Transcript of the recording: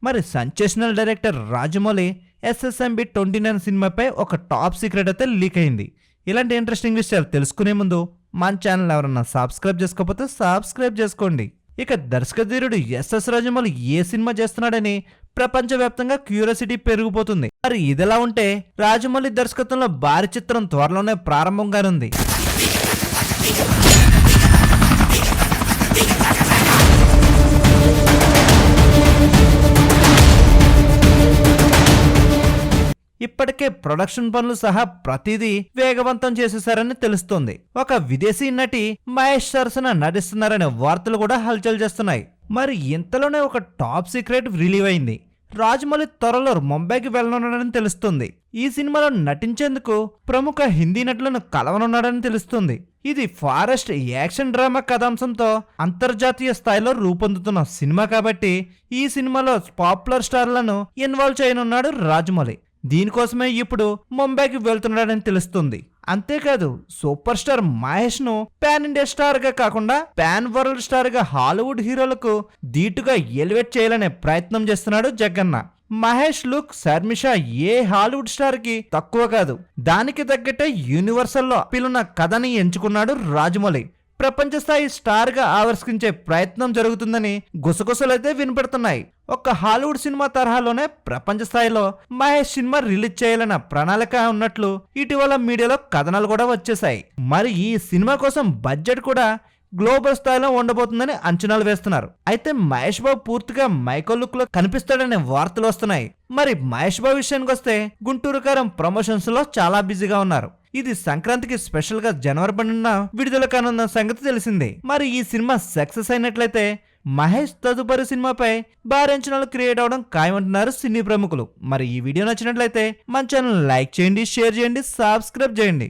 మరి sensational director Rajamouli SSMB29 సినిమాపై ఒక టాప్ సీక్రెట్ అయితే లీక్ అయింది. ఇలాంటి ఇంట్రెస్టింగ్ విషయాలు తెలుసుకునే ముందు మన ఛానల్ ఎవరన్నా సబ్స్క్రైబ్ చేసుకోకపోతే సబ్స్క్రైబ్ చేసుకోండి. ఇక దర్శకధీరుడు SS రాజమౌళి ఏ సినిమా చేస్తున్నాడని ప్రపంచవ్యాప్తంగా క్యూరియాసిటీ పెరిగిపోతుంది. మరి ఇదిలా ఉంటే రాజమౌళి దర్శకత్వంలో భారీ చిత్రం త్వరలోనే ప్రారంభం కానుంది. ఇప్పటికే ప్రొడక్షన్ పనులు సహా ప్రతిదీ వేగవంతం చేసేశారని తెలుస్తోంది. ఒక విదేశీ నటి మహేష్ సరసన నటిస్తున్నారనే వార్తలు కూడా హల్చల్ చేస్తున్నాయి. మరి ఇంతలోనే ఒక టాప్ సీక్రెట్ రిలీవ్ అయింది. రాజమౌళి త్వరలో ముంబైకి వెళ్ళనున్నాడని తెలుస్తుంది. ఈ సినిమాలో నటించేందుకు ప్రముఖ హిందీ నటులను కలవనున్నాడని తెలుస్తుంది. ఇది ఫారెస్ట్ యాక్షన్ డ్రామా కథాంశంతో అంతర్జాతీయ స్థాయిలో రూపొందుతున్న సినిమా కాబట్టి ఈ సినిమాలో పాపులర్ స్టార్లను ఇన్వాల్వ్ చేయనున్నాడు రాజమౌళి. దీనికోసమే ఇప్పుడు ముంబైకి వెళ్తున్నాడని తెలుస్తుంది. అంతేకాదు సూపర్ స్టార్ మహేష్ ను పాన్ ఇండియా స్టార్ గా కాకుండా పాన్ వరల్డ్ స్టార్ గా హాలీవుడ్ హీరోలకు ధీటుగా ఎలివేట్ చేయాలనే ప్రయత్నం చేస్తున్నాడు జగన్న. మహేష్ లుక్ శర్మిష ఏ హాలీవుడ్ స్టార్ కి తక్కువ కాదు. దానికి తగ్గట్టే యూనివర్సల్ లో పిలున్న కథని ఎంచుకున్నాడు రాజమౌళి. ప్రపంచ స్థాయి స్టార్ గా ఆవిష్కరించే ప్రయత్నం జరుగుతుందని గుసగుసలైతే వినపడుతున్నాయి. ఒక హాలీవుడ్ సినిమా తరహాలోనే ప్రపంచ స్థాయిలో మహేష్ సినిమా రిలీజ్ చేయాలన్న ప్రణాళిక ఉన్నట్లు ఇటీవల మీడియాలో కథనాలు కూడా వచ్చేసాయి. మరి ఈ సినిమా కోసం బడ్జెట్ కూడా గ్లోబల్ స్థాయిలో ఉండబోతుందని అంచనాలు వేస్తున్నారు. అయితే మహేష్ బాబు పూర్తిగా మైకో లుక్ లో కనిపిస్తాడనే వార్తలు వస్తున్నాయి. మరి మహేష్ బాబు విషయానికి వస్తే గుంటూరు కారం ప్రమోషన్స్ లో చాలా బిజీగా ఉన్నారు. ఇది సంక్రాంతికి స్పెషల్ గా జనవరి 12న విడుదల కానున్న సంగతి తెలిసిందే. మరి ఈ సినిమా సక్సెస్ అయినట్లయితే మహేష్ తదుపరి సినిమాపై భారీ అంచనాలు క్రియేట్ అవడం ఖాయమంటున్నారు సినీ ప్రముఖులు. మరి ఈ వీడియో నచ్చినట్లయితే మన ఛానల్ లైక్ చేయండి, షేర్ చేయండి, సబ్స్క్రైబ్ చేయండి.